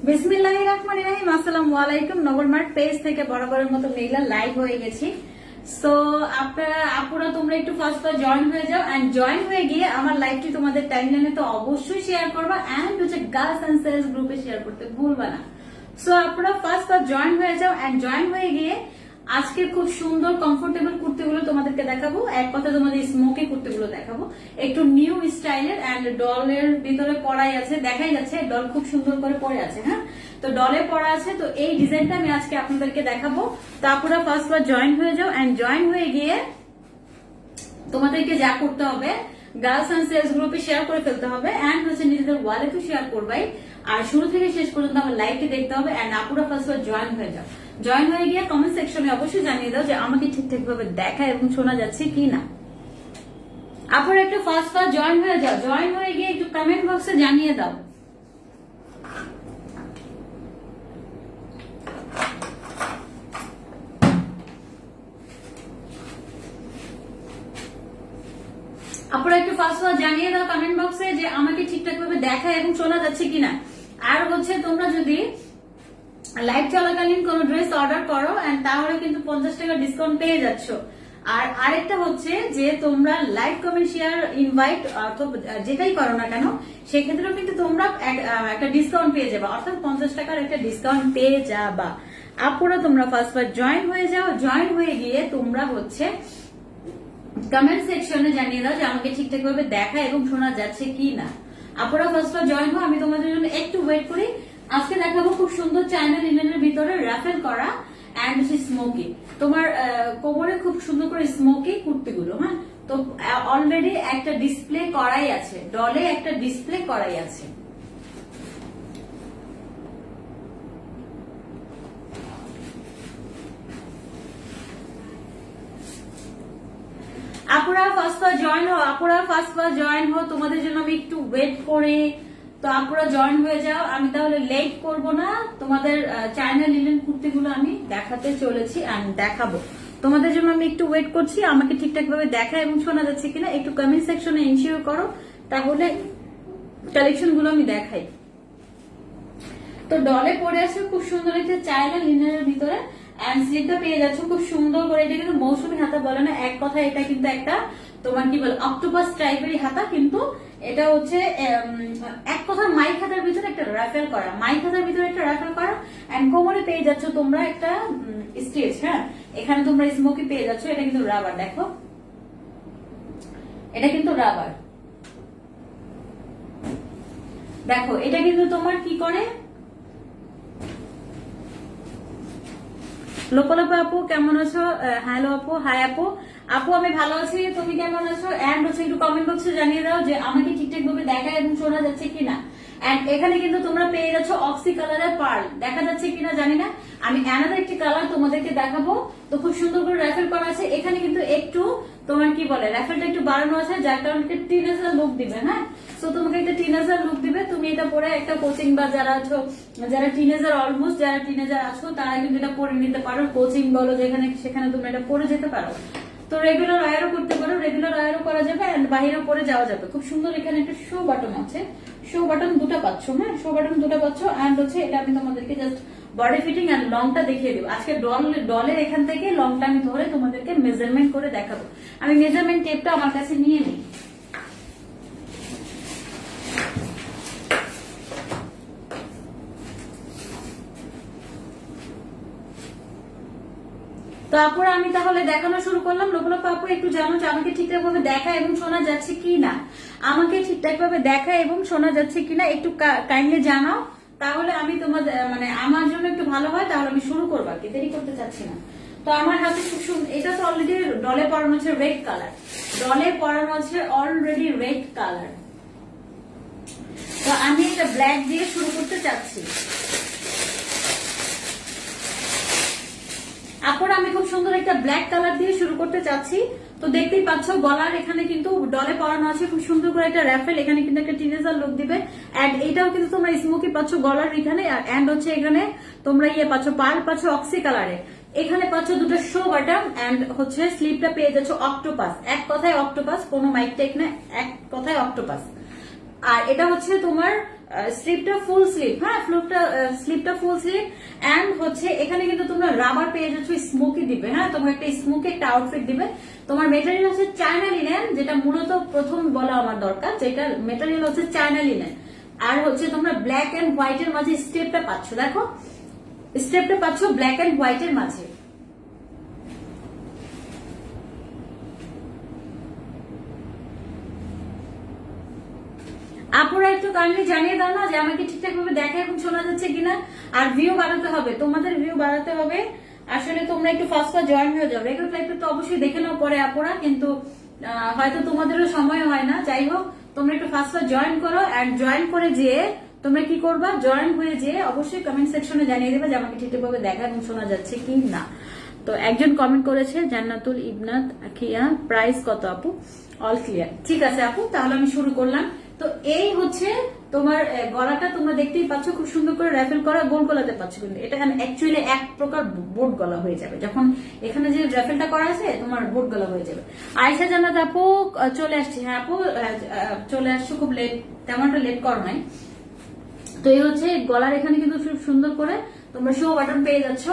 বিসমিল্লাহির রহমানির রহিম। আসসালামু আলাইকুম। নগরমার্ট পেজ থেকে বরাবরের মতো মেঘলা লাইভ হয়ে গেছি। সো আপনারা আপুরা তোমরা একটু ফার্স্ট জয়েন হয়ে যাও, এন্ড জয়েন হয়ে গিয়ে আমার লাইভটি তোমাদের টাইমলাইনে তো অবশ্যই শেয়ার করবা, এন্ড হচ্ছে গার্লস এন্ড সেলস গ্রুপে শেয়ার করতে ভুলবা না। সো আপনারা ফার্স্ট জয়েন হয়ে যাও, এন্ড জয়েন হয়ে গিয়ে আজকে খুব সুন্দর কমফোর্টেবল কুর্তিগুলো তোমাদেরকে দেখাবো। এক কথা তোমাদের স্মোকি কুর্তিগুলো দেখাবো, একটু নিউ স্টাইলের, এন্ড ডলের ভিতরে পড়াই আছে, দেখাই যাচ্ছে ডল খুব সুন্দর করে পরে আছে। হ্যাঁ, তো ডলে পড়া আছে, তো এই ডিজাইনটা আমি আজকে আপনাদেরকে দেখাবো। তো আপনারা ফার্স্ট জয়েন হয়ে যাও, এন্ড জয়েন হয়ে গিয়ে তোমাদেরকে যা করতে হবে গার্লস এন্ড সেলস গ্রুপে শেয়ার করে ফেলতে হবে, এন্ড হচ্ছে নিজেদের ওয়ালেটও শেয়ার করবাই। আর শুরু থেকে শেষ পর্যন্ত আমার লাইভটি দেখতে হবে, এন্ড আপুরা ফার্স্ট জয়েন হয়ে যাও। জয়েন হয়ে গিয়ে কমেন্ট সেকশনে অবশ্যই জানিয়ে দাও যে আমাকে ঠিকঠাক ভাবে দেখা এবং শোনা যাচ্ছে কি না। আপুরা একটু ফার্স্ট জয়েন হয়ে যাও, জয়েন হয়ে গিয়ে একটু কমেন্ট বক্সে জানিয়ে দাও। আপনারা একটু ফার্স্ট জানিয়ে দাও কমেন্ট বক্সে যে আমাকে ঠিকঠাক ভাবে দেখা এবং শোনা যাচ্ছে কিনা। আর হচ্ছে তোমরা যদি লাইভ চলাকালীন কোন ড্রেস অর্ডার করো তাহলে কিন্তু 50 টাকা ডিসকাউন্ট পেয়ে যাচ্ছ। আর আরেকটা হচ্ছে যে তোমরা লাইভ কমেন্ট শেয়ার ইনভাইট যেটাই করো না কেন সেক্ষেত্রেও কিন্তু তোমরা একটা ডিসকাউন্ট পেয়ে যাবা, অর্থাৎ 50 টাকার একটা ডিসকাউন্ট পেয়ে যাবা। আপুরা তোমরা ফার্স্ট জয়েন হয়ে যাও, জয়েন হয়ে গিয়ে তোমরা হচ্ছে কমেন্ট সেকশনে জানিয়ে দাও যে আমাকে ঠিকঠাক ভাবে দেখা এবং শোনা যাচ্ছে কি না। আপনারা ফার্স্ট জয়েন হও, আমি তোমাদের জন্য একটু ওয়েট করি। আজকে দেখাবো খুব সুন্দর চায়না লিনেনের ভিতরে রাফেল করা এন্ড স্মোকি, তোমার কোমরে খুব সুন্দর করে স্মোকি কুর্তিগুলো। হ্যাঁ, তো অলরেডি একটা ডিসপ্লে করাই আছে, ডলে একটা ডিসপ্লে করাই আছে। আপুরা ফার্স্ট জয়েন হও, আপুরা ফার্স্ট জয়েন হও, তোমাদের জন্য আমি একটু ওয়েট করি। তো আপুরা জয়েন হয়ে যাও, আমি তাহলে লেট করব না। তোমাদের চায়না লিনেন কুর্তিগুলো আমি দেখাতে চলেছি, আমি দেখাবো। তোমাদের জন্য আমি একটু ওয়েট করছি, আমাকে ঠিকঠাক ভাবে দেখা এবং শোনা যাচ্ছে কিনা একটু কমেন্ট সেকশনে এনশিওর করো, তাহলে কালেকশন গুলো আমি দেখাই। তো ডলে পরে আছে খুব সুন্দর একটা চায়না লিনেনের ভিতরে, এন্ড স্লিপটা পেয়ে যাচ্ছ খুব সুন্দর করে। এটা কিন্তু মৌসুমী হাতা বলে না, এক কথা এটা কিন্তু একটা তোমার কি বলে অক্টোপাস টাইপেরই হাতা, কিন্তু এটা হচ্ছে এক কথা মাইক হাতার ভিতরে একটা রাফেল করা, মাইক হাতার ভিতরে একটা রাফেল করা, এন্ড কোমরে পেয়ে যাচ্ছ তোমরা একটা স্টেজ। হ্যাঁ, এখানে তোমরা স্মোকি পেয়ে যাচ্ছ, এটা কিন্তু রাবার, দেখো এটা কিন্তু রাবার, দেখো এটা কিন্তু তোমার কি করে। লোকলাপা আপু কেমন আছো? হ্যালো আপু, হাই আপু। আপু আমি ভালো আছি, তুমি কেমন আছো? এন্ড হচ্ছে একটু কমেন্ট বক্সে জানিয়ে দাও যে আমাকে ঠিকঠাক ভাবে দেখা এবং শোনা যাচ্ছে কিনা। এন্ড এখানে কিন্তু তোমরা পেয়ে যাচ্ছ অক্সি কালারের পার্ল, দেখা যাচ্ছে কিনা জানি না। আমি অ্যানাদার একটি কালার তোমাদেরকে দেখাবো। তো খুব সুন্দর করে র্যাফেল করা আছে, এখানে কিন্তু একটু তোমার কি বলে র্যাফেলটা একটু বাড়ানো আছে, যার কারণে টিনেজার লুক দিবে। হ্যাঁ, সো তোমাকে একটা টিনেজার লুক দিবে। তুমি এটা পরে একটা কোচিং বা যারা আছো, যারা টিনেজার অলমোস্ট যারা টিনেজার আছো তারা কিন্তু এটা পরে নিতে পারো, কোচিং বলো যেখানে সেখানে তুমি এটা পরে যেতে পারো। তো রেগুলার আয়ারও করতে পারো, রেগুলার আয়ারও করা যাবে, এন্ড বাহিরেও পরে যাওয়া যাবে। খুব সুন্দর এখানে একটা শো বাটন আছে, শো বাটন দুটো পাচ্ছ। হ্যাঁ, শো বাটন দুটো পাচ্ছ, এন্ড হচ্ছে এটা আমি তোমাদেরকে জাস্ট বডি ফিটিং এন্ড লংটা দেখিয়ে দেবো। আজকে ডলের এখান থেকে লংটা আমি ধরে তোমাদেরকে মেজারমেন্ট করে দেখাবো। আমি মেজারমেন্ট টেপটা আমার কাছে নিয়ে নিই। তো আপুরা আমি তাহলে দেখানো শুরু করলাম। লোকলাপ আপু একটু জানো যে আমাকে ঠিকঠাক ভাবে দেখা এবং শোনা যাচ্ছে কি না, আমাকে ঠিকঠাক ভাবে দেখা এবং শোনা যাচ্ছে কিনা একটু কাইন্ডলি জানাও, তাহলে আমি তোমাদের মানে আমার জন্য একটু ভালো হয়, তাহলে আমি শুরু করবো আর কি, দেরি করতে চাচ্ছি না। তো আমার হাতে খুব সুন্দর, এটা তো অলরেডি ডলে পরানো আছে রেড কালার, ডলে পরানো আছে অলরেডি রেড কালার। তো আমি এটা ব্ল্যাক দিয়ে শুরু করতে চাচ্ছি। আপুরা আমি খুব সুন্দর একটা ব্ল্যাক কালার দিয়ে শুরু করতে চাচ্ছি। তো দেখতেই পাচ্ছ গলার এখানে কিন্তু ডলে পরানো আছে খুব সুন্দর করে একটা র্যাফেল, এখানে কিন্তু একটা টিনেজার লুক দিবে, এন্ড এটাও কিন্তু তোমরা স্মোকি পাচ্ছ গলার এখানে, এন্ড হচ্ছে এখানে তোমরা ইয়ে পাচ্ছ পার্ল পাচ্ছ অক্সি কালারে, এখানে পাচ্ছ দুটো শো বাটন, এন্ড হচ্ছে স্লিপটা পেয়ে যাচ্ছ অক্টোপাস, এক কথায় অক্টোপাস, কোনো মাইক টেক না, এক কথায় অক্টোপাস। আর এটা হচ্ছে তোমার স্লিপটা ফুল স্লিপ, হ্যাঁ স্লিপটা ফুল স্লিপ। এন্ড হচ্ছে এখানে কিন্তু তোমরা রাবার পেয়ে যাচ্ছ, স্মোকি দিবে, হ্যাঁ তোমার একটা স্মোকি একটা আউটফিট দিবে। তোমার মেটেরিয়াল হচ্ছে চায়না লিনেন, যেটা মূলত প্রথম বলা আমার দরকার, যেটা মেটেরিয়াল হচ্ছে চায়না লিনেন। আর হচ্ছে তোমরা ব্ল্যাক এন্ড হোয়াইট এর মাঝে স্টেপটা পাচ্ছ, দেখো স্টেপটা পাচ্ছ ব্ল্যাক এন্ড হোয়াইট এর মাঝে। আপুরা একটু কাইন্ডলি জানিয়ে দাও না যে আমাকে ঠিকঠাক ভাবে দেখা এবং শোনা যাচ্ছে কিনা। আর ভিউ বাড়াতে হবে, তোমাদের ভিউ বাড়াতে হবে। আসলে তোমরা একটু ফার্স্ট জয়েন হয়ে যাবে। রেগুলার লাইফে তো অবশ্যই দেখে নাও পরে আপুরা, কিন্তু হয়তো তোমাদেরও সময় হয় না। যাই হোক, তোমরা একটু ফার্স্ট জয়েন করো। এন্ড জয়েন করে যেয়ে তোমরা কি করবা, জয়েন হয়ে যেয়ে অবশ্যই কমেন্ট সেকশনে জানিয়ে দেবে যে আমাকে ঠিকঠাক ভাবে দেখা এবং শোনা যাচ্ছে কি না। তো একজন কমেন্ট করেছে জান্নাতুল ইবনাত আখিয়া, প্রাইস কত আপু? All clear. ঠিক আছে আপু, তাহলে আমি শুরু করলাম। তো এই হচ্ছে তোমার গলাটা, তোমরা দেখতেই পাচ্ছ খুব সুন্দর করে র্যাফেল করা, গোল গলাতে পাচ্ছ। কিন্তু এটা অ্যাকচুয়ালি এক প্রকার বোট গলা হয়ে যাবে যখন এখানে যে র্যাফেলটা করা আছে, তোমার বোট গলা হয়ে যাবে। আয়েশা জান্নাত আপু চলে আসছি। হ্যাঁ আপু চলে আসছো, খুব লেট, তেমন একটা লেট করো নাই। তো এই হচ্ছে গলার এখানে কিন্তু খুব সুন্দর করে তোমরা শো বাটন পেয়ে যাচ্ছ।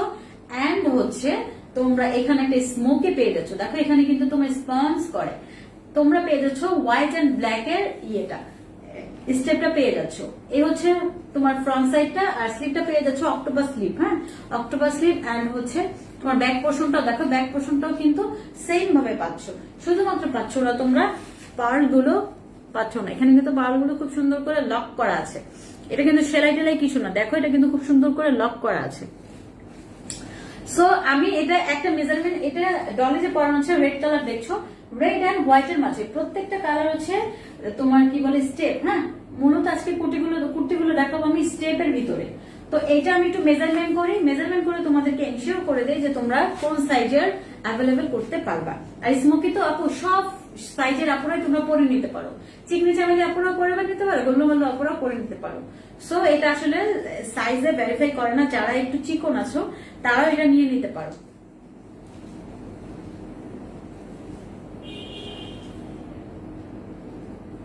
এন্ড হচ্ছে তোমরা এখানে একটা স্মোকি পেয়ে যাচ্ছ, দেখো এখানে কিন্তু তোমার স্পঞ্জ করে। তোমরা পেয়ে যাচ্ছ হোয়াইট এন্ড ব্ল্যাক এর ইয়েটা, স্টেপটা পেয়ে যাচ্ছ। এই হচ্ছে তোমার ফ্রন্ট সাইডটা। আর স্লিপটা পেয়ে যাচ্ছ অক্টোপাস স্লিপ, হ্যাঁ অক্টোপাস স্লিপ। এন্ড হচ্ছে তোমার ব্যাক পোর্শনটাও দেখো, ব্যাক পোর্শনটাও কিন্তু সেম ভাবে পাচ্ছ। শুধুমাত্র পাচ্ছ না তোমরা পার্ল গুলো পাচ্ছ না, এখানে কিন্তু পার্ল গুলো খুব সুন্দর করে লক করা আছে। এটা কিন্তু সেলাই টেলাই কিছু না, দেখো এটা কিন্তু খুব সুন্দর করে লক করা আছে। সো আমি এটা একটা মেজারমেন্ট, এটা ডলে যে পরানো হচ্ছে রেড কালার দেখছো, রেড এন্ড হোয়াইট এর মাঝে প্রত্যেকটা কালার হচ্ছে তোমার কি বলে স্টেপ। হ্যাঁ মূলত আজকে কুর্তিগুলো দেখাবো আমি স্টেপের ভিতরে। তো এইটা আমি একটু মেজারমেন্ট করি, মেজারমেন্ট করে তোমাদেরকে এনশিওর করে দেই যে তোমরা কোন সাইজের অ্যাভেলেবেল করতে পারবা। আর স্মোকি তো আপু সব সাইজের আপুরাই তোমরা পরে নিতে পারো, চিকনি চামেলি আপুরা পরে নিতে পারো, গোল্লমাল্ল আপুরা পরে নিতে পারো। সো এটা আসলে সাইজে ভেরিফাই করে না, যারা একটু চিকন আছো তারাও এটা নিয়ে নিতে পারো।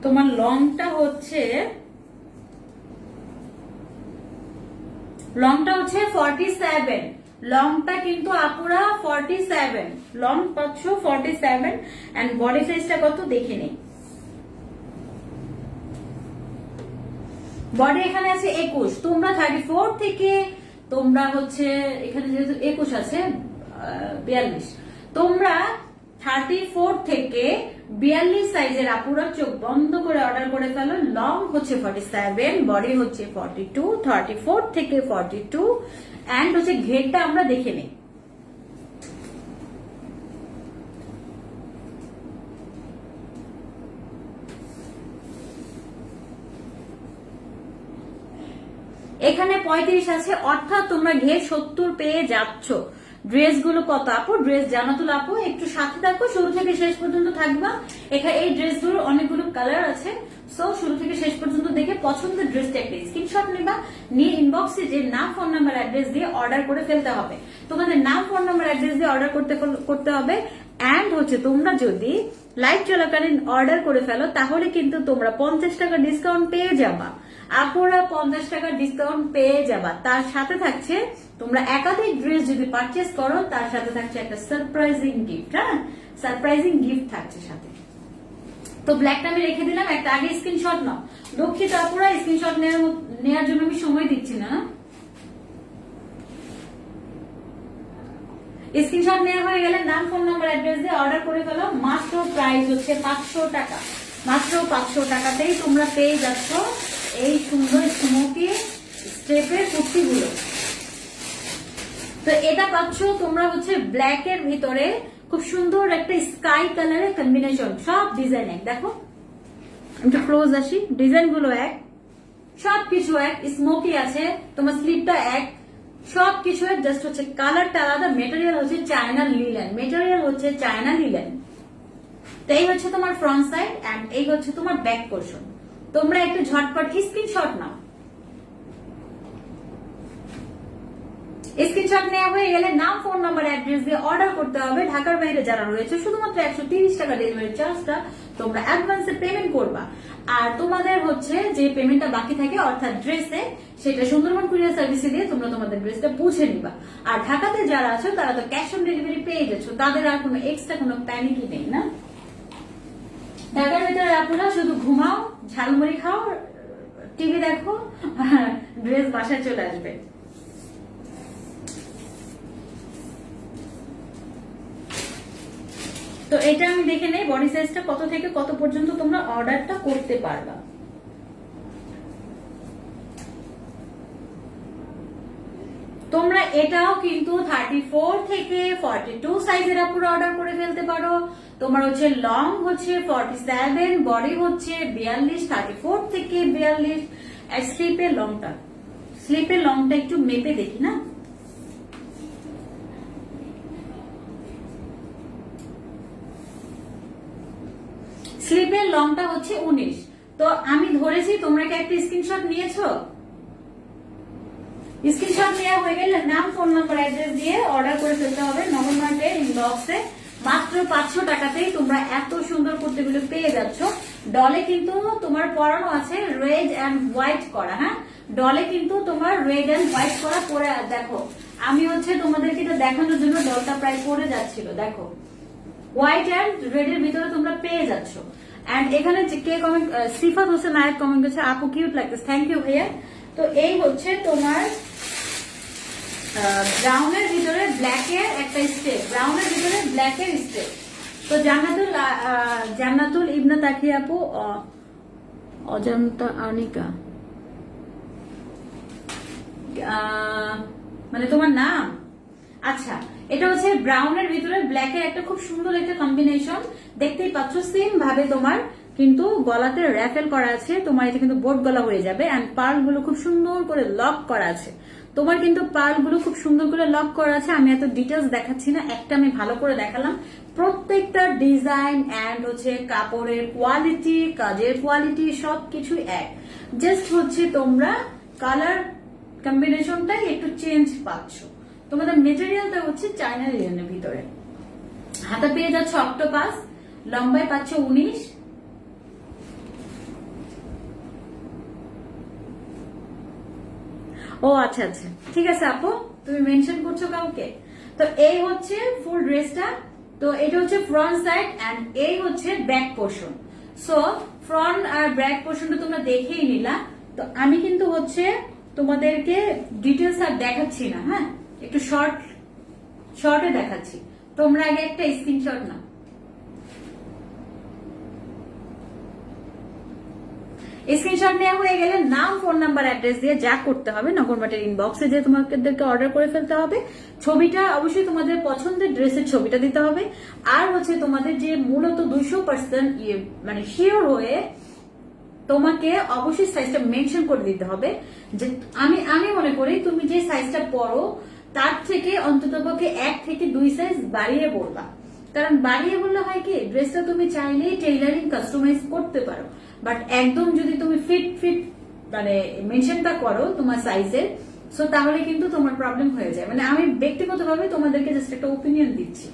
তোমার লংটা হচ্ছে 47, লংটা কিন্তু আপুরা 47, লং পাচ্ছ 47। এন্ড বডি সাইজটা কত দেখে নেই। বডি এখানে আছে 21, তোমরা 34 থেকে তোমরা হচ্ছে এখানে যেহেতু 21 আছে 42, তোমরা 34 থেকে 42 সাইজের আপুরা চোখ বন্ধ করে অর্ডার করে ফেলো। লং হচ্ছে 47, বডি হচ্ছে 42, 34 থেকে 42। এন্ড হচ্ছে ঘেরটা আমরা দেখে নেই। এখানে 35 আছে, অর্থাৎ তোমরা ঘের 70 পেয়ে যাচ্ছ। ড্রেস গুলো কত আপু? ড্রেস জানাতুল আপু একটু সাথে থাকো, শুরু থেকে শেষ পর্যন্ত থাকবা। এখানে এই ড্রেসগুলোর অনেকগুলো কালার আছে, সো শুরু থেকে শেষ পর্যন্ত দেখে পছন্দের ড্রেসটা একটা স্ক্রিনশট নিবা, নিয়ে ইনবক্সে যে নাম ফোন নাম্বার অ্যাড্রেস দিয়ে অর্ডার করে ফেলতে হবে। তোমাদের নাম ফোন নাম্বার অ্যাড্রেস দিয়ে অর্ডার করতে হবে। এন্ড হচ্ছে তোমরা যদি লাইভ চলাকালীন অর্ডার করে ফেলো তাহলে কিন্তু তোমরা 50 টাকা ডিসকাউন্ট পেয়ে যাবা। আপুরা 50 টাকা ডিসকাউন্ট পেয়ে যাবা। তার সাথে থাকছে তোমরা একাধিক ড্রেস যদি পারচেস করো তার সাথে থাকছে একটা সারপ্রাইজিং গিফট। হ্যাঁ সারপ্রাইজিং গিফট থাকছে সাথে। তো ব্ল্যাকটা আমি রেখে দিলাম, একটা আগে স্ক্রিনশট নাও। দুঃখিত আপুরা স্ক্রিনশট নেওয়ার জন্য আমি সময় দিচ্ছি না। স্ক্রিনশট নেওয়া হয়ে গেলে নাম ফোন নাম্বার অ্যাড্রেস দিয়ে অর্ডার করে ফেলো। মাত্র প্রাইস হচ্ছে 500 টাকা, মাত্র 500 টাকাতেই তোমরা পেয়ে যাচ্ছ এই সুন্দর স্মোকি স্টেপের কুর্তিগুলো। তো এটা পাচ্ছ তোমরা হচ্ছে ব্ল্যাক এর ভিতরে খুব সুন্দর একটা স্কাই কালারের কম্বিনেশন, সব ডিজাইন এক। দেখো একটু ক্লোজ আসি, ডিজাইন গুলো এক, সবকিছু এক, স্মোকি আছে, তোমার স্লিপটা এক, সবকিছু এক, জাস্ট হচ্ছে কালারটা আলাদা। মেটেরিয়াল হচ্ছে চায়না লিলেন, মেটেরিয়াল হচ্ছে চায়না লিলেন। তো এই হচ্ছে তোমার ফ্রন্ট সাইড এন্ড এই হচ্ছে তোমার ব্যাক পোর্শন। তোমরা একটু ঝটপট স্ক্রিনশট নাও। স্ক্রিনশট নেওয়া হয়ে গেলে নাম ফোন নাম্বার অ্যাড্রেস দিয়ে অর্ডার করতে হবে। ঢাকার বাইরে যারা রয়েছে শুধুমাত্র 130 টাকা ডেলিভারি চার্জটা তোমরা অ্যাডভান্সে পেমেন্ট করবা। আর তোমাদের হচ্ছে যে পেমেন্টটা বাকি থাকে অর্থাৎ ড্রেসে, সেটা সুন্দরবন কুরিয়ার সার্ভিসে দিয়ে তোমরা তোমাদের ড্রেসটা পৌঁছে নিবা। আর ঢাকাতে যারা আছো তারা তো ক্যাশ অন ডেলিভারি পেয়ে যাচ্ছ, তাদের আর কোনো এক্সট্রা কোনো প্যানিকই নেই না। ঢাকার ভিতরে আপনারা শুধু ঘুমাও, ঝালমুড়ি খাও, টিভি দেখো, ড্রেস বাসায় চলে আসবে। তো এটা আমি দেখে নেই বডি সাইজটা কত থেকে কত পর্যন্ত তোমরা অর্ডারটা করতে পারবা। তোমরা এটাও কিন্তু 34 থেকে 42 সাইজের আপুরা অর্ডার করে ফেলতে পারো। তোমার হচ্ছে লং হচ্ছে 47, বডি হচ্ছে 42, 34 থেকে 42। আর স্লিপের লংটা একটু মেপে দেখি না। স্লিপের লংটা হচ্ছে 19। তো আমি ধরেছি তোমরা কি একটা স্ক্রিনশট নিয়েছো? স্ক্রিনশট নেওয়া হয়ে গেলে নাম, ফোন নাম্বার, অ্যাড্রেস দিয়ে অর্ডার করে ফেলতে হবে নগর মার্টে ইনবক্সে। মাত্র 500 টাকাতেই তোমরা এত সুন্দর কুর্তিগুলো পেয়ে যাচ্ছ। ডলে কিন্তু তোমার পরানো আছে রেড এন্ড হোয়াইট করা। হ্যাঁ, ডলে কিন্তু তোমার রেড এন্ড হোয়াইট করা পরে দেখো। আমি হচ্ছে তোমাদেরকে এটা দেখানোর জন্য ডলটা প্রায় পরে যাচ্ছিল। দেখো, হোয়াইট এন্ড রেড এর ভিতরে তোমরা পেয়ে যাচ্ছ। এন্ড এখানে কে কমেন্ট, সিফাত হোসেন নায়ক কমেন্ট করেছে, আপু কিউট লাগতেছে, থ্যাংক ইউ ভাইয়া। তো এই হচ্ছে তোমার ব্রাউনের ভিতরে ব্ল্যাকের একটা স্টেপ, ব্রাউনের ভিতরে ব্ল্যাকের স্টেপ। তো জান্নাতুল ইবনা তাকি আপু, অজন্তা আনিকা, মানে তোমার নাম? আচ্ছা, এটা হচ্ছে ব্রাউনের ভিতরে ব্ল্যাকের একটা খুব সুন্দর একটা কম্বিনেশন। দেখতেই পাচ্ছ সেম ভাবে তোমার কিন্তু গলাতে র্যাফেল করা আছে। তোমার এটা কিন্তু বোট গলা হয়ে যাবে। এন্ড পার্ল গুলো খুব সুন্দর করে লক করা আছে। তোমার কিন্তু পার্ল গুলো খুব সুন্দর করে লক করা আছে। আমি এত ডিটেলস দেখাচ্ছি না, একটা আমি ভালো করে দেখালাম। প্রত্যেকটা ডিজাইন এন্ড হচ্ছে কাপড়ের কোয়ালিটি, কাজের কোয়ালিটি সবকিছু এক। জাস্ট হচ্ছে তোমরা কালার কম্বিনেশনটাই একটু চেঞ্জ পাচ্ছ। তোমাদের মেটেরিয়ালটা হচ্ছে চায়না লিনেনের ভিতরে। হাতে পেয়ে যাচ্ছ অক্টোপাস, লম্বায় পাচ্ছ 19। ও আচ্ছা আচ্ছা, ঠিক আছে আপু, তুমি মেনশন করছো কাউকে। তো এই হচ্ছে ফুল ড্রেসটা। তো এটা হচ্ছে ফ্রন্ট সাইড এন্ড এই হচ্ছে ব্যাক পোর্শন। সো ফ্রন্ট আর ব্যাক পোর্শনটা তোমরা দেখেই নিলা। তো আমি কিন্তু হচ্ছে তোমাদেরকে ডিটেলস আর দেখাচ্ছি না। হ্যাঁ, একটু শর্টে দেখাচ্ছি। তোমরা আগে একটা স্ক্রিনশট নাও। স্ক্রিনশট নেওয়া হয়ে গেলে নাম, ফোন নাম্বার, অ্যাড্রেস দিয়ে যা করতে হবে নগর মার্টের ইনবক্সে যে তোমাদেরকে অর্ডার করে ফেলতে হবে। ছবিটা অবশ্যই তোমাদের পছন্দের ড্রেসের ছবিটা দিতে হবে। আর হচ্ছে তোমাদের যে মূলত 200% মানে শিওর হয়ে তোমাকে অবশ্যই সাইজটা মেনশন করে দিতে হবে। যে আমি মনে করি তুমি যে সাইজটা পরো তার থেকে অন্ততপক্ষে 1 থেকে 2 সাইজ বাড়িয়ে বলবা। কারণ বাড়িয়ে বললে হয় কি, ড্রেসটা তুমি চাইলেই টেইলারিং কাস্টমাইজ করতে পারো। বাট একদম যদি তুমি ফিট মানে মেনশনটা করো তোমার সাইজের, সো তাহলে কিন্তু তোমার প্রবলেম হয়ে যায়। মানে আমি ব্যক্তিগতভাবে তোমাদেরকে জাস্ট একটা ওপিনিয়ন দিচ্ছি।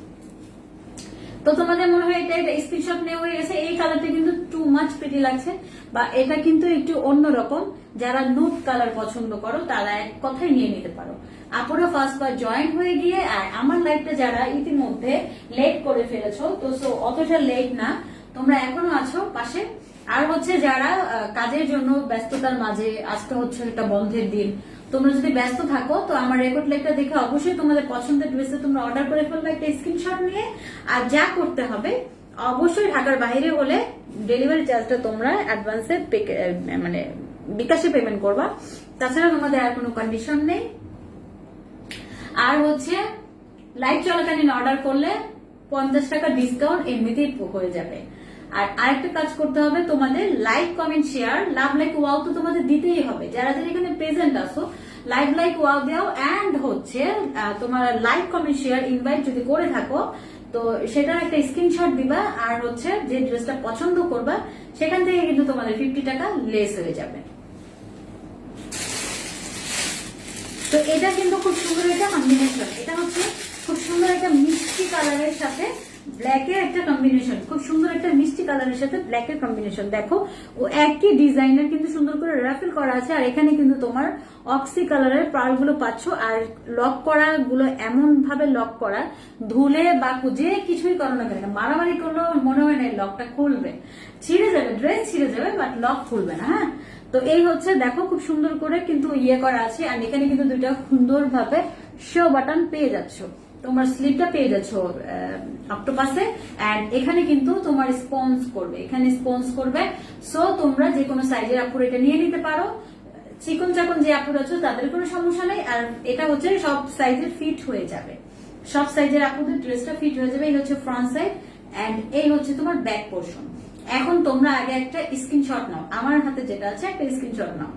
তো তোমাদের মনে হয় এটা স্ক্রিনশট নেওয়া হয়ে গেছে। এই কালারটা কিন্তু টু মাচ প্রিটি লাগছে, বা এটা কিন্তু একটু অন্যরকম। যারা নুড কালার পছন্দ করো তারা এক কথাই নিয়ে নিতে পারো। আপুরা ফার্স্ট বার জয়েন হয়ে গিয়ে আর আমার লাইফটা যারা ইতিমধ্যে লেট করে ফেলেছো, তো অতটা লেট না, তোমরা এখনো আছো পাশে। আর হচ্ছে যারা কাজের জন্য ব্যস্ততার মাঝে, আজকে হচ্ছে একটা বন্ধের দিন, তোমরা যদি ব্যস্ত থাকো তো আমার রেকর্ড লেখটা দেখে অবশ্যই তোমাদের পছন্দের ড্রেসে তোমরা অর্ডার করে ফেলবে একটা স্ক্রিনশট নিয়ে। আর যা করতে হবে, অবশ্যই ঢাকার বাইরে হলে ডেলিভারি চার্জটা তোমরা অ্যাডভান্সে মানে বিকাশে পেমেন্ট করবা। তাছাড়া তোমাদের আর কোনো কন্ডিশন নেই। আর হচ্ছে লাইভ চলাকালীন অর্ডার করলে 50 টাকা ডিসকাউন্ট এমনিতেই হয়ে যাবে। আর আরেকটা কাজ করতে হবে, তোমাদের লাইক, কমেন্ট, শেয়ার, লাভ, লাইক, ওয়াও তো তোমাদের দিতেই হবে। যারা যারা এখানে প্রেজেন্ট আসো লাইভ, লাইক, ওয়াও দাও। এন্ড হচ্ছে তোমার লাইক, কমেন্ট, শেয়ার, ইনভাইট যদি করে থাকো তো সেটার একটা স্ক্রিনশট দিবা। আর হচ্ছে যে ড্রেসটা পছন্দ করবা সেখান থেকে কিন্তু তোমাদের 50 টাকা লেস হয়ে যাবে। তো এটা কিন্তু খুব সুন্দর একটা কম্বিনেশন। এটা হচ্ছে খুব সুন্দর একটা মিষ্টি কালারের সাথে ব্ল্যাকের একটা কম্বিনেশন, খুব সুন্দর একটা মিষ্টি কালারের সাথে ব্ল্যাকের কম্বিনেশন। দেখো ও একই ডিজাইনের কিন্তু সুন্দর করে রাফেল করা আছে, আর এখানে কিন্তু তোমার অক্সি কালারের পার্ল গুলো পাচ্ছ, আর লক করা গুলো এমন ভাবে লক করা, ধুলে বা যে কিছুই করো না কেন, মারামারি করলেও মনে হয় না লকটা খুলবে, ছিঁড়ে যাবে, ড্রেস ছিঁড়ে যাবে, বাট লক খুলবে না। হ্যাঁ, তো এই হচ্ছে দেখো খুব সুন্দর করে কিন্তু ইয়ে করা আছে, আর এখানে কিন্তু দুইটা সুন্দর ভাবে শো বাটন পেয়ে যাচ্ছ, তোমার স্লিপটা পেয়ে যাচ্ছ অক্টোপাসে, এন্ড এখানে কিন্তু তোমার স্পঞ্জ করবে, এখানে স্পঞ্জ করবে। সো তোমরা যে কোনো সাইজের আপুর এটা নিয়ে নিতে পারো, চিকন চাকন যে আপুর আছো তাদের কোনো সমস্যা নেই, আর এটা হচ্ছে সব সাইজের ফিট হয়ে যাবে, সব সাইজের আপুদের ড্রেসটা ফিট হয়ে যাবে। এই হচ্ছে ফ্রন্ট সাইড এন্ড এই হচ্ছে তোমার ব্যাক পোর্শন। এখন তোমরা আগে একটা স্ক্রিনশট নাও, আমার হাতে যেটা আছে একটা স্ক্রিনশট নাও।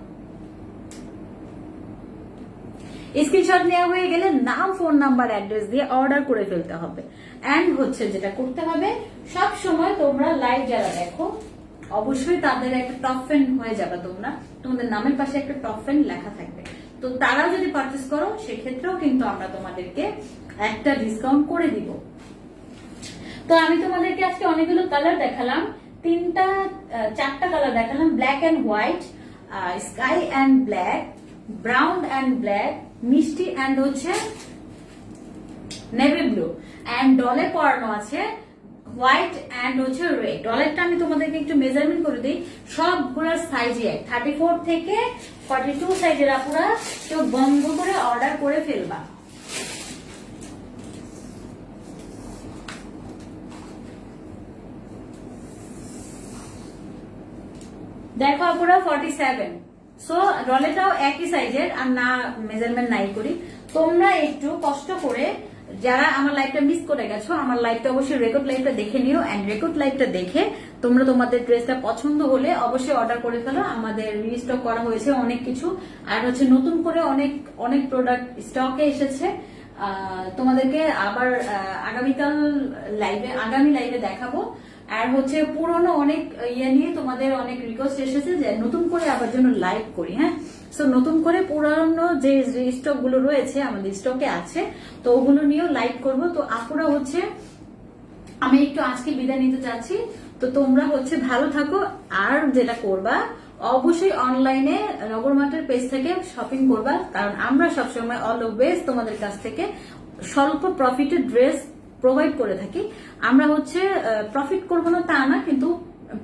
স্ক্রিনশট নেওয়া হয়ে গেলে নাম, ফোন নাম্বার, অ্যাড্রেস দিয়ে অর্ডার করে ফেলতে হবে। এন্ড হচ্ছে যেটা করতে হবে, সব সময় তোমরা লাইভ যারা দেখো অবশ্যই তাদের একটা টপ ফ্রেন্ড হয়ে যাবে, তোমরা তোমাদের নামের পাশে একটা টপ ফ্রেন্ড লেখা থাকবে, তো তারাও যদি পারচেস করো সেক্ষেত্রেও কিন্তু আমরা তোমাদেরকে একটা ডিসকাউন্ট করে দিব। তো আমি তোমাদেরকে আজকে অনেকগুলো কালার দেখালাম, চারটা কালার দেখালাম, black and white, sky and black, brown and black, মিষ্টি এন্ড হচ্ছে নেভি ব্লু, এন্ড ডলে পরানো আছে হোয়াইট এন্ড হচ্ছে রেড। ডলেরটা আমি তোমাদেরকে একটু মেজারমেন্ট করে দিই, সবগুলোর সাইজে 34 থেকে 42 সাইজের আপুরা কেউ বন্ধ করে অর্ডার করে ফেলবা। দেখো আপুরা 47, সো ডলেটাও একই সাইজের, আর না মেজারমেন্ট নাই করি। তোমরা একটু কষ্ট করে যারা আমার লাইভটা মিস করে গেছো, আমার লাইভটা অবশ্যই রেকর্ড লাইভটা দেখে নিও, এন্ড রেকর্ড লাইভটা দেখে তোমরা তোমাদের ড্রেসটা পছন্দ হলে অবশ্যই অর্ডার করে ফেলো। আমাদের রিস্টক করা হয়েছে অনেক কিছু, আর হচ্ছে নতুন করে অনেক অনেক প্রোডাক্ট স্টকে এসেছে, তোমাদেরকে আবার আগামী লাইভে দেখাবো। আর হচ্ছে পুরনো অনেক ইয়ে নিয়ে তোমাদের অনেক রিকোয়েস্ট এসেছে যে নতুন করে আবার জন্য লাইভ করি। হ্যাঁ, সো নতুন করে পুরানো যে স্টক গুলো রয়েছে আমাদের স্টকে আছে, তো ওগুলো নিয়েও লাইভ করব। তো আপুরা হচ্ছে আমি একটু আজকে বিদায় নিতে চাচ্ছি, তো তোমরা হচ্ছে ভালো থাকো, আর যেটা করবা অবশ্যই অনলাইনে নগরমার্টের পেজ থেকে শপিং করবা, কারণ আমরা সবসময় অলওয়েজ তোমাদের কাছ থেকে স্বল্প প্রফিটের ড্রেস প্রোভাইড করে থাকি। আমরা হচ্ছে প্রফিট করবো না তা না, কিন্তু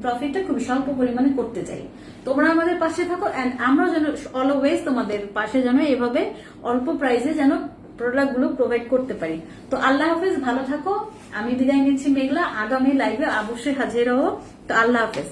প্রফিটটা খুবই স্বল্প পরিমাণে করতে চাই। তোমরা আমাদের পাশে থাকো, এন্ড আমরা যেন অলওয়েজ তোমাদের পাশে যেন এভাবে অল্প প্রাইসে যেন প্রোডাক্ট গুলো প্রোভাইড করতে পারি। তো আল্লাহ হাফেজ, ভালো থাকো। আমি বিদায় নিচ্ছি মেঘলা, আগামী লাইভে অবশ্যই হাজির হবো। তো আল্লাহ হাফেজ।